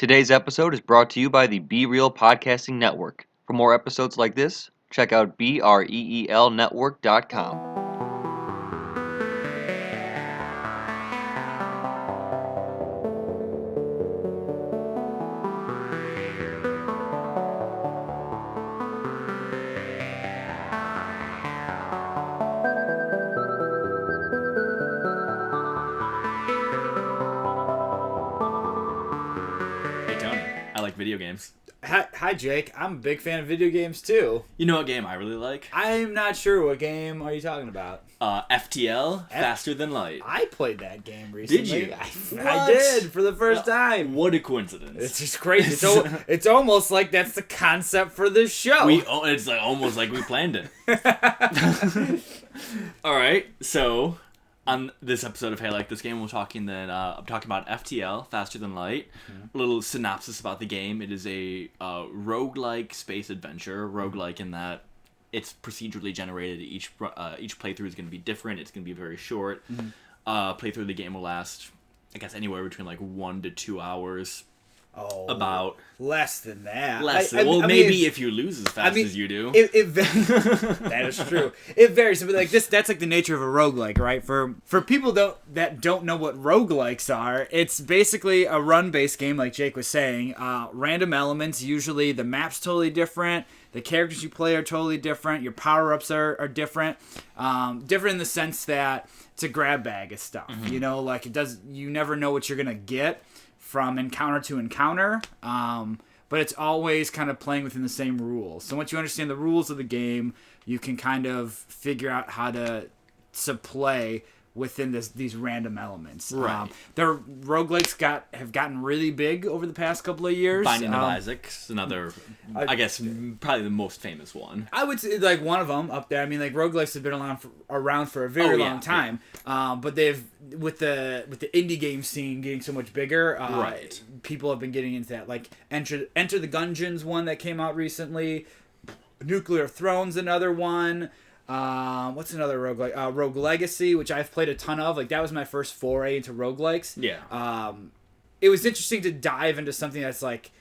Today's episode is brought to you by the Be Real Podcasting Network. For more episodes like this, check out BREELnetwork.com. Hey Tony, I like video games. Hi, Jake. I'm a big fan of video games too. You know what game I really like? I'm not sure what game are you talking about. FTL, Faster Than Light. I played that game recently. Did you? I did for the first time. What a coincidence! It's just crazy. It's almost like that's the concept for this show. It's like almost like we planned it. All right, so on this episode of Hey I Like This Game, I'm talking about FTL, Faster Than Light. A little synopsis about the game. It is a roguelike space adventure. Roguelike in that it's procedurally generated. Each playthrough is going to be different. It's going to be very short. Playthrough of the game will last, I guess, anywhere between like 1 to 2 hours. Oh, About less than that. Maybe if you lose as fast as you do. That is true. It varies. But like this, that's like the nature of a roguelike, right? For people that don't know what roguelikes are, it's basically a run-based game, like Jake was saying. Random elements. Usually, the map's totally different. The characters you play are totally different. Your power-ups are different. Different in the sense that it's a grab bag of stuff. You know, like you never know what you're gonna get from encounter to encounter, but it's always kind of playing within the same rules. So once you understand the rules of the game, you can kind of figure out how to play within these random elements. Right. Their roguelikes have gotten really big over the past couple of years. Binding of Isaac's another, I guess, probably the most famous one. I would say like one of them up there. I mean, like roguelikes have been around for a very long time, but they've with the indie game scene getting so much bigger. Right. People have been getting into that. Like Enter the Gungeon's one that came out recently. Nuclear Throne's another one. What's another roguelike? Rogue Legacy, which I've played a ton of. Like that was my first foray into roguelikes. Yeah. It was interesting to dive into something that's like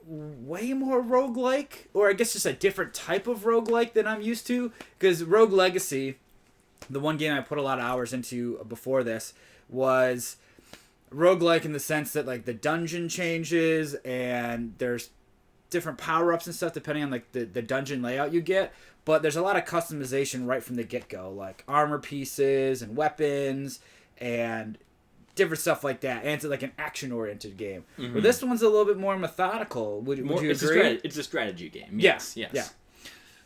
way more roguelike, or I guess just a different type of roguelike than I'm used to. Because Rogue Legacy, the one game I put a lot of hours into before this, was roguelike in the sense that like the dungeon changes and there's different power-ups and stuff depending on like the dungeon layout you get, but there's a lot of customization right from the get-go, like armor pieces and weapons and different stuff like that, and it's like an action-oriented game. But this one's a little bit more methodical. Would you agree? It's a strategy game. Yes. Yeah.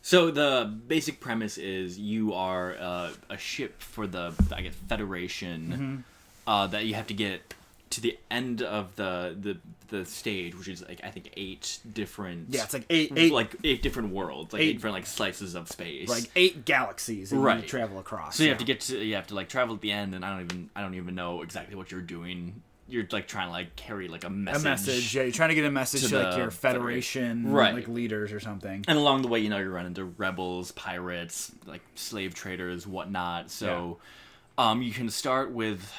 So the basic premise is you are a ship for the, I guess, Federation that you have to get to the end of the stage, which is like I think 8 different. Yeah, it's like eight different worlds, like 8 different like slices of space, like 8 galaxies that you travel across. So you have to like travel at the end, and I don't even know exactly what you're doing. You're like trying to like carry like a message. Yeah, you're trying to get a message to like your Federation like leaders or something. And along the way, you run into rebels, pirates, like slave traders, whatnot. So, you can start with.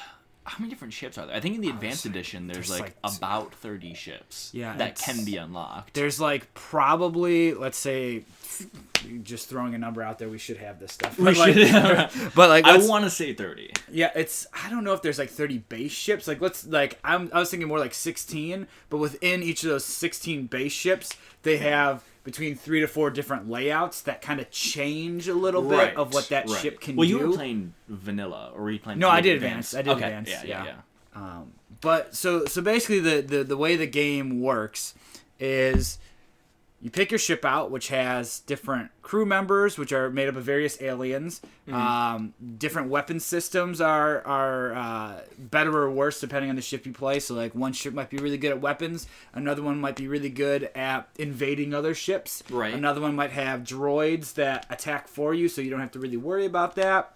How many different ships are there? I think in the advanced edition, there's like about 30 ships that can be unlocked. There's like probably, let's say, just throwing a number out there, we should have this stuff. But I want to say 30. Yeah, I don't know if there's like 30 base ships. Like I was thinking more like 16, but within each of those 16 base ships, they have between 3 to 4 different layouts that kind of change a little bit of what that ship can do. Well, you were playing vanilla, or were you playing? No, I did advanced. Advanced. Yeah. But so basically, the way the game works is you pick your ship out, which has different crew members, which are made up of various aliens. Different weapon systems are better or worse depending on the ship you play. So, like, one ship might be really good at weapons. Another one might be really good at invading other ships. Right. Another one might have droids that attack for you, so you don't have to really worry about that.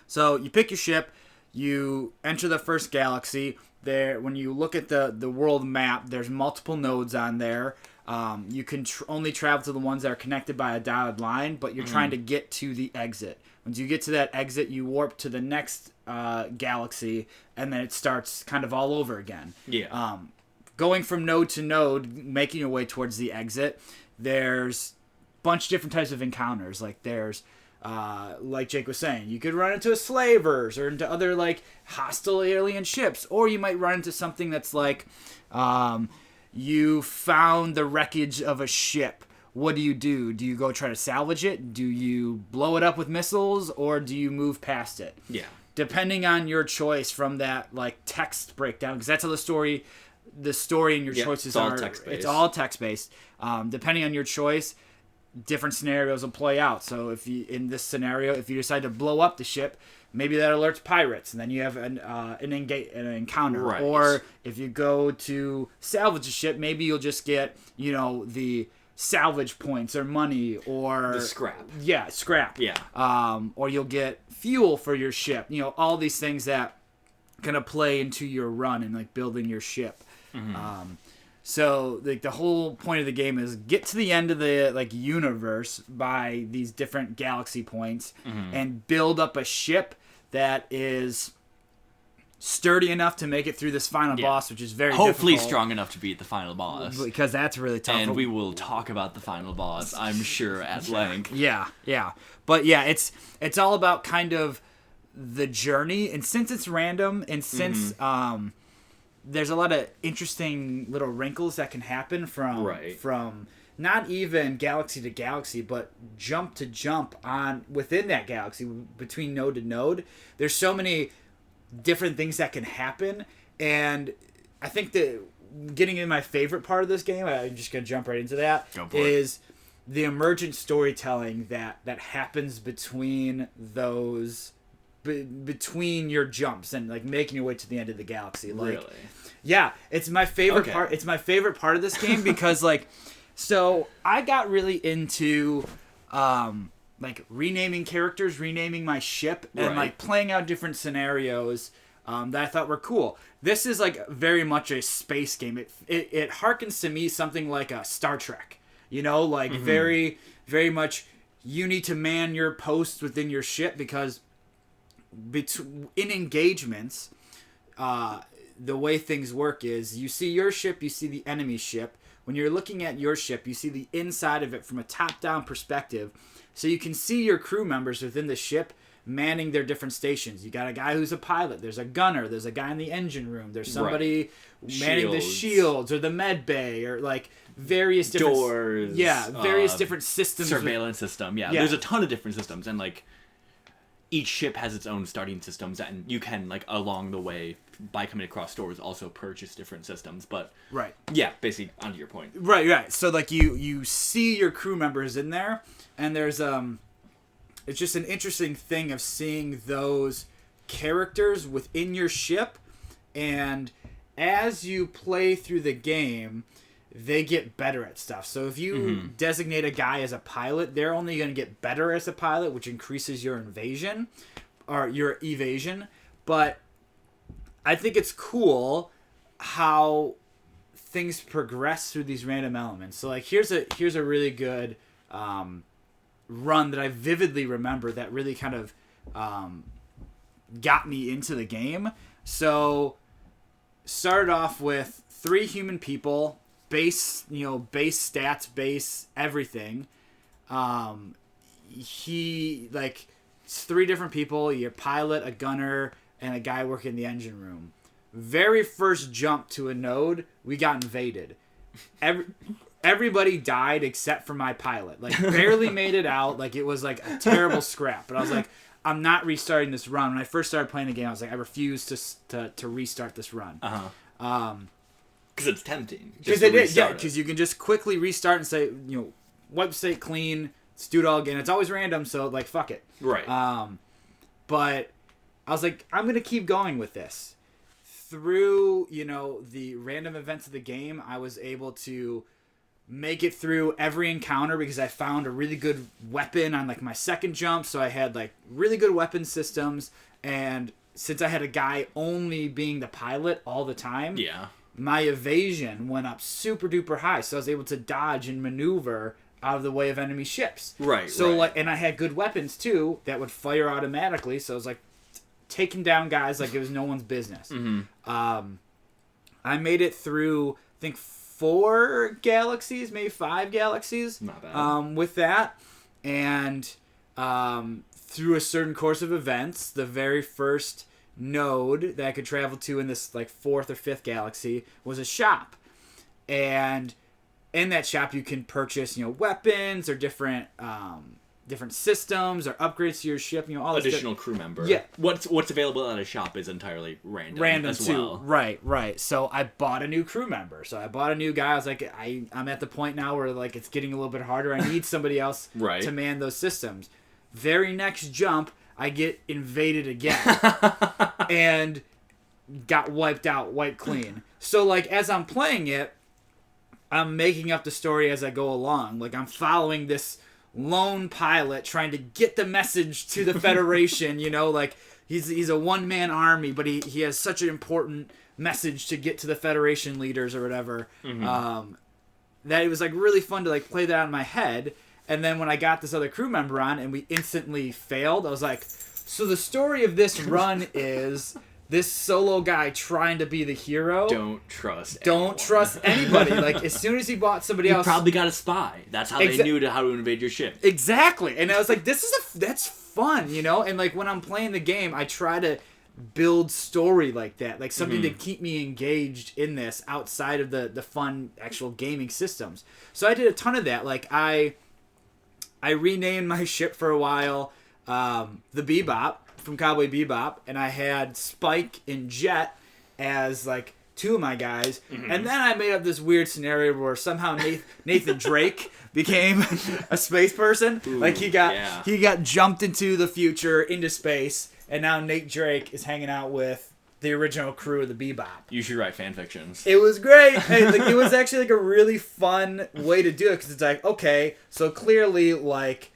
So, you pick your ship. You enter the first galaxy. When you look at the world map, there's multiple nodes on there. You can only travel to the ones that are connected by a dotted line, but you're trying to get to the exit. Once you get to that exit, you warp to the next galaxy, and then it starts kind of all over again. Yeah. Going from node to node, making your way towards the exit, there's a bunch of different types of encounters. Like there's, like Jake was saying, you could run into slavers or into other like hostile alien ships, or you might run into something that's like, you found the wreckage of a ship. What do? Do you go try to salvage it? Do you blow it up with missiles, or do you move past it? Yeah. Depending on your choice from that like text breakdown, because that's how the story and your choices are. It's all text-based. Depending on your choice, different scenarios will play out. So if you, in this scenario, if you decide to blow up the ship, maybe that alerts pirates, and then you have an encounter. Right. Or if you go to salvage a ship, maybe you'll just get, the salvage points or money or The scrap. Yeah, scrap. Yeah. Or you'll get fuel for your ship. All these things that kind of play into your run and like building your ship. So like the whole point of the game is get to the end of the like universe by these different galaxy points and build up a ship that is sturdy enough to make it through this final boss, which is very hopefully difficult, strong enough to beat the final boss. because that's really tough. And we will talk about the final boss, I'm sure, at length. Yeah. But yeah, it's all about kind of the journey, and since it's random, and since there's a lot of interesting little wrinkles that can happen from not even galaxy to galaxy, but jump to jump on within that galaxy between node to node. There's so many different things that can happen, and I think that getting in my favorite part of this game, I'm just gonna jump right into that, is the emergent storytelling that happens between those between your jumps and like making your way to the end of the galaxy. Like, Really? Yeah, it's my favorite part. It's my favorite part of this game because like, so I got really into like renaming characters, renaming my ship, and like playing out different scenarios that I thought were cool. This is like very much a space game. It harkens to me something like a Star Trek. Like very, very much you need to man your posts within your ship because in engagements, the way things work is you see your ship, you see the enemy ship. When you're looking at your ship, you see the inside of it from a top-down perspective. So you can see your crew members within the ship manning their different stations. You got a guy who's a pilot. There's a gunner. There's a guy in the engine room. There's somebody manning the shields or the med bay or like various different doors. Yeah, various different systems. Surveillance system. Yeah, there's a ton of different systems, and like each ship has its own starting systems, and you can like along the way by coming across stores also purchase different systems. But yeah, basically onto your point. Right. So like you see your crew members in there, and there's it's just an interesting thing of seeing those characters within your ship, and as you play through the game, they get better at stuff. So if you designate a guy as a pilot, they're only going to get better as a pilot, which increases your evasion. But I think it's cool how things progress through these random elements. So like here's a really good run that I vividly remember that really kind of got me into the game. So started off with 3 human people, base stats, base everything. It's 3 different people, your pilot, a gunner, and a guy working in the engine room. Very first jump to a node, we got invaded. Everybody died except for my pilot. Like, barely made it out. Like, it was like a terrible scrap. But I was like, I'm not restarting this run. When I first started playing the game, I was like, I refuse to restart this run. Because it's tempting. Because it is, yeah. Because you can just quickly restart and say, wipe state clean, let's do it all again. It's always random, so like, fuck it. Right. But I was like, I'm gonna keep going with this. Through the random events of the game, I was able to make it through every encounter because I found a really good weapon on like my second jump. So I had like really good weapon systems, and since I had a guy only being the pilot all the time, my evasion went up super duper high. So I was able to dodge and maneuver out of the way of enemy ships. Right. So right. like, and I had good weapons too that would fire automatically. So it was like taking down guys like it was no one's business. I made it through, I think, 4 galaxies, maybe 5 galaxies. Not bad. With that, and through a certain course of events, the very first node that I could travel to in this like 4th or 5th galaxy was a shop, and in that shop you can purchase weapons or different systems or upgrades to your ship, all this additional crew member. Yeah. What's available at a shop is entirely random as too. well. Right. So I bought a new crew member. So I bought a new guy. I was like, I'm at the point now where like it's getting a little bit harder. I need somebody else Right. to man those systems. Very next jump, I get invaded again and got wiped clean. So like as I'm playing it, I'm making up the story as I go along. Like I'm following this lone pilot trying to get the message to the Federation, like he's a one-man army, but he has such an important message to get to the Federation leaders or whatever. That it was like really fun to like play that in my head. And then when I got this other crew member on and we instantly failed, I was like, so the story of this run is this solo guy trying to be the hero. Don't trust anybody. Like, as soon as he bought somebody else... You probably got a spy. That's how they knew how to invade your ship. Exactly. And I was like, that's fun, And, like, when I'm playing the game, I try to build story like that. Like, something to keep me engaged in this outside of the fun actual gaming systems. So I did a ton of that. Like, I renamed my ship for a while, the Bebop, from Cowboy Bebop, and I had Spike and Jet as like 2 of my guys, and then I made up this weird scenario where somehow Nathan Drake became a space person. Ooh, like he got jumped into the future, into space, and now Nate Drake is hanging out with the original crew of the Bebop. You should write fan fictions. It was great. It was actually like a really fun way to do it, because it's like, okay, so clearly like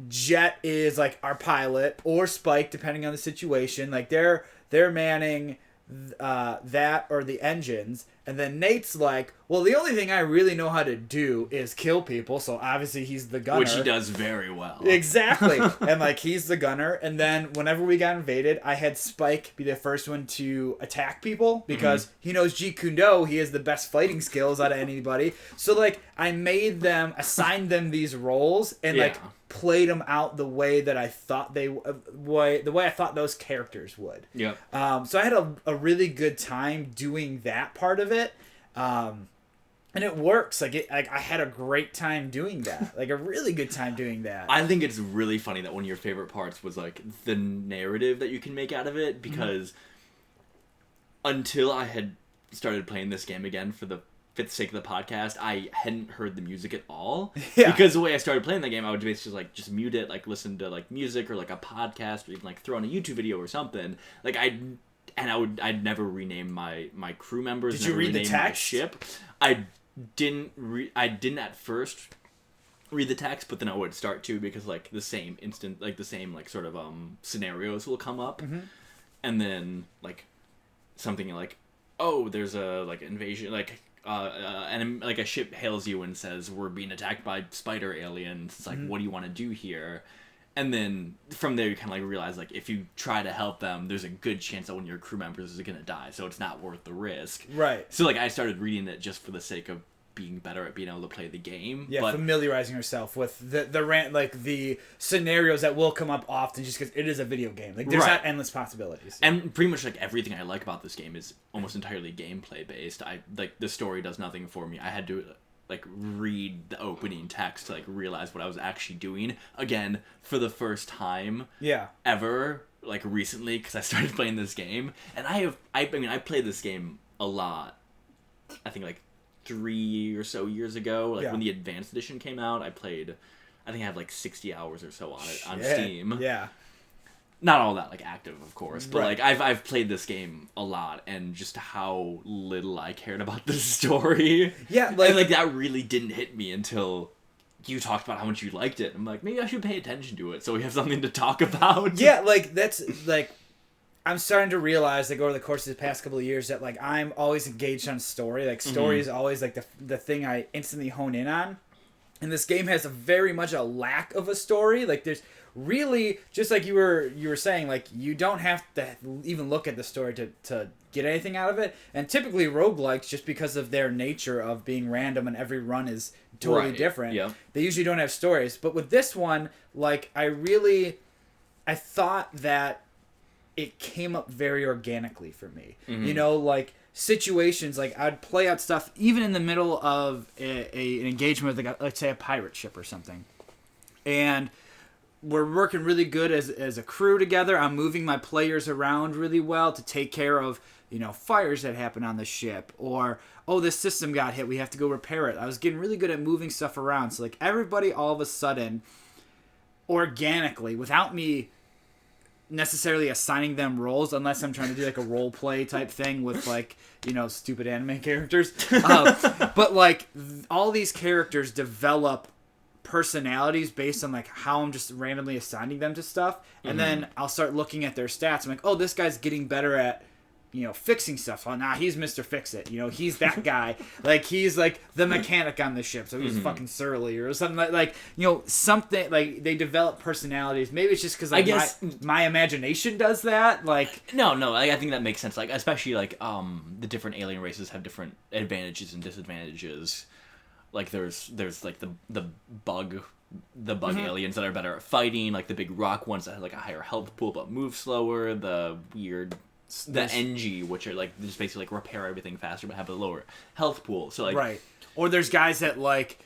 Jet is like our pilot, or Spike, depending on the situation. Like they're manning that or the engines, and then Nate's like, well, the only thing I really know how to do is kill people, so obviously he's the gunner, which he does very well. Exactly. And like he's the gunner, and then whenever we got invaded, I had Spike be the first one to attack people because he knows Jeet Kune Do. He has the best fighting skills out of anybody. So like I assigned them these roles and like played them out the way that I thought the way I thought those characters would. Yeah. So I had a really good time doing that part of it. And it works. Like I had a great time doing that. Like a really good time doing that. I think it's really funny that one of your favorite parts was like the narrative that you can make out of it, because until I had started playing this game again for the sake of the podcast, I hadn't heard the music at all. Yeah. Because the way I started playing the game, I would basically like just mute it, like listen to like music or like a podcast, or even like throw on a YouTube video or something. Like I'd never rename my crew members. Did you read the text? My ship. I didn't at first read the text, but then I would start to, because like the same sort of scenarios will come up, and then like something like, oh, there's a like invasion, like and like a ship hails you and says, we're being attacked by spider aliens. It's like, what do you want to do here? And then from there you kind of like realize, like, if you try to help them, there's a good chance that one of your crew members is gonna die, so it's not worth the risk. Right. So like I started reading it just for the sake of being better at being able to play the game. Yeah, but familiarizing yourself with the scenarios that will come up often, just because it is a video game. Like there's not endless possibilities. And pretty much like everything I like about this game is almost entirely gameplay based. I like the story does nothing for me. I had to like read the opening text to like realize what I was actually doing again for the first time ever, like recently, because I started playing this game. And I played this game a lot, I think like 3 or so years ago, like when the advanced edition came out. I think I have like 60 hours or so on it on Steam. Yeah. Not all that like active, of course, but like I've played this game a lot, and just how little I cared about the story. Yeah, like that really didn't hit me until you talked about how much you liked it. I'm like, maybe I should pay attention to it so we have something to talk about. Yeah, like that's like I'm starting to realize, like over the course of the past couple of years, that like I'm always engaged on story. Like story is always like the thing I instantly hone in on. And this game has very much a lack of a story. Like there's really, just like you were saying, like you don't have to even look at the story to get anything out of it. And typically roguelikes, just because of their nature of being random and every run is totally different, they usually don't have stories. But with this one, like I thought that it came up very organically for me. You know, like situations, like I'd play out stuff even in the middle of an engagement with, let's say, a pirate ship or something, and we're working really good as a crew together. I'm moving my players around really well to take care of, you know, fires that happen on the ship, or this system got hit, we have to go repair it. I was getting really good at moving stuff around, so like everybody all of a sudden organically, without me necessarily assigning them roles, unless I'm trying to do like a role play type thing with, like, you know, stupid anime characters. But like all these characters develop personalities based on like how I'm just randomly assigning them to stuff, and then I'll start looking at their stats. I'm like, oh, this guy's getting better at, you know, fixing stuff. Oh, nah, he's Mr. Fix-It. You know, he's that guy. Like, he's like the mechanic on the ship, so he's fucking surly or something like, you know, something like they develop personalities. Maybe it's just because like, I guess my imagination does that. Like, no, I think that makes sense. Like, especially like the different alien races have different advantages and disadvantages. Like, there's like the bug aliens that are better at fighting, like the big rock ones that have like a higher health pool but move slower, the weird NG, which are like just basically like repair everything faster but have a lower health pool. So like, right. Or there's guys that like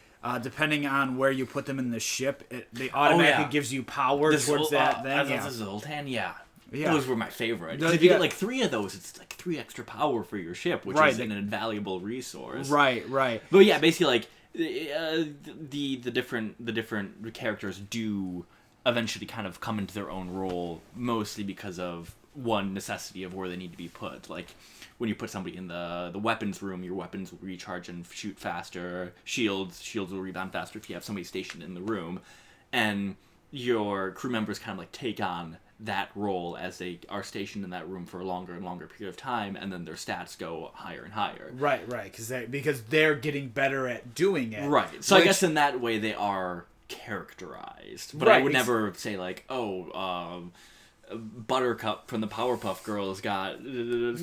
depending on where you put them in the ship, they automatically gives you power towards that. This is Zoltan, yeah. Those were my favorite. If you get like 3 of those, it's like 3 extra power for your ship, which is an invaluable resource. Right. But yeah, basically like the different characters do eventually kind of come into their own role, mostly because of one necessity of where they need to be put. Like when you put somebody in the weapons room, your weapons will recharge and shoot faster. Shields will rebound faster if you have somebody stationed in the room, and your crew members kind of like take on that role as they are stationed in that room for a longer and longer period of time, and then their stats go higher and higher. Right, because they're getting better at doing it. Right. So I guess in that way they are characterized, but I would never say like, Buttercup from the Powerpuff Girls got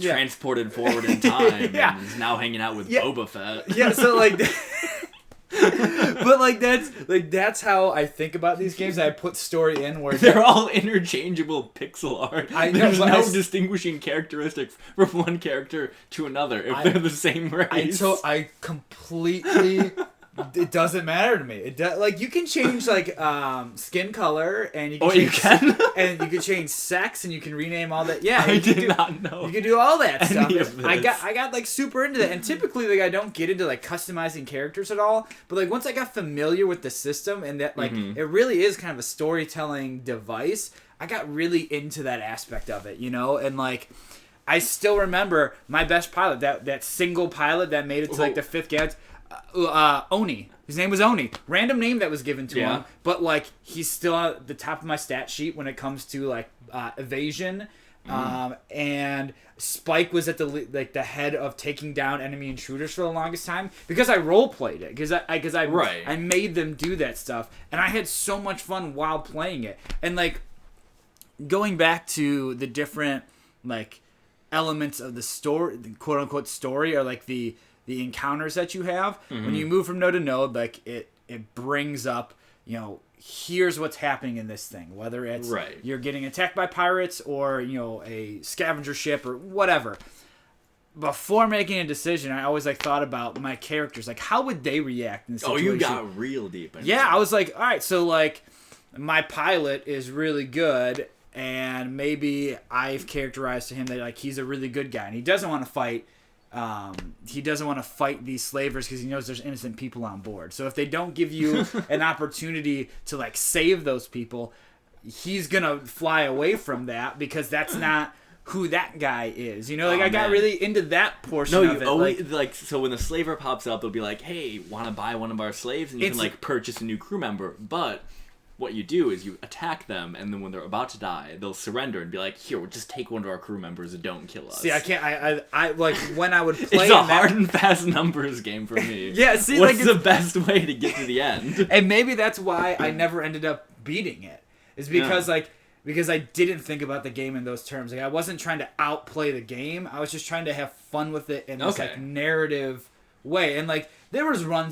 transported forward in time and is now hanging out with Boba Fett. Yeah, so like but like that's how I think about these games. I put story in where they're all interchangeable pixel art. There's no distinguishing characteristic from one character to another if they're the same race. I completely it doesn't matter to me. Like you can change like skin color, and you can and you can change sex, and you can rename all that. Yeah, I did not know. You can do all that stuff. I got like super into that, and typically like I don't get into like customizing characters at all. But like once I got familiar with the system and that like it really is kind of a storytelling device, I got really into that aspect of it, you know, and like. I still remember my best pilot, that single pilot that made it to like the 5th galaxy. Oni. His name was Oni. Random name that was given to him, but like he's still at the top of my stat sheet when it comes to like evasion. And Spike was at the head of taking down enemy intruders for the longest time because I role played it because I made them do that stuff, and I had so much fun while playing it. And like going back to the different like elements of the story, the quote unquote story, or like the encounters that you have when you move from node to node, like it brings up, you know, here's what's happening in this thing, whether it's you're getting attacked by pirates or, you know, a scavenger ship or whatever. Before making a decision, I always like thought about my characters, like how would they react in this situation. You got real deep in I was like, all right, so like my pilot is really good, and maybe I've characterized to him that like he's a really good guy and he doesn't want to fight. He doesn't want to fight these slavers because he knows there's innocent people on board. So if they don't give you an opportunity to like save those people, he's gonna fly away from that because that's not who that guy is. You know, like I got really into that portion of it. Like so when the slaver pops up, they'll be like, "Hey, want to buy one of our slaves?" And you can like purchase a new crew member, but what you do is you attack them, and then when they're about to die, they'll surrender and be like, "Here, we'll just take one of our crew members and don't kill us." See, I can't. I like when I would play. It's a hard and fast numbers game for me. Yeah, see, what's like the best way to get to the end? And maybe that's why I never ended up beating it. Is because because I didn't think about the game in those terms. Like I wasn't trying to outplay the game. I was just trying to have fun with it in this like narrative way. And like there was runs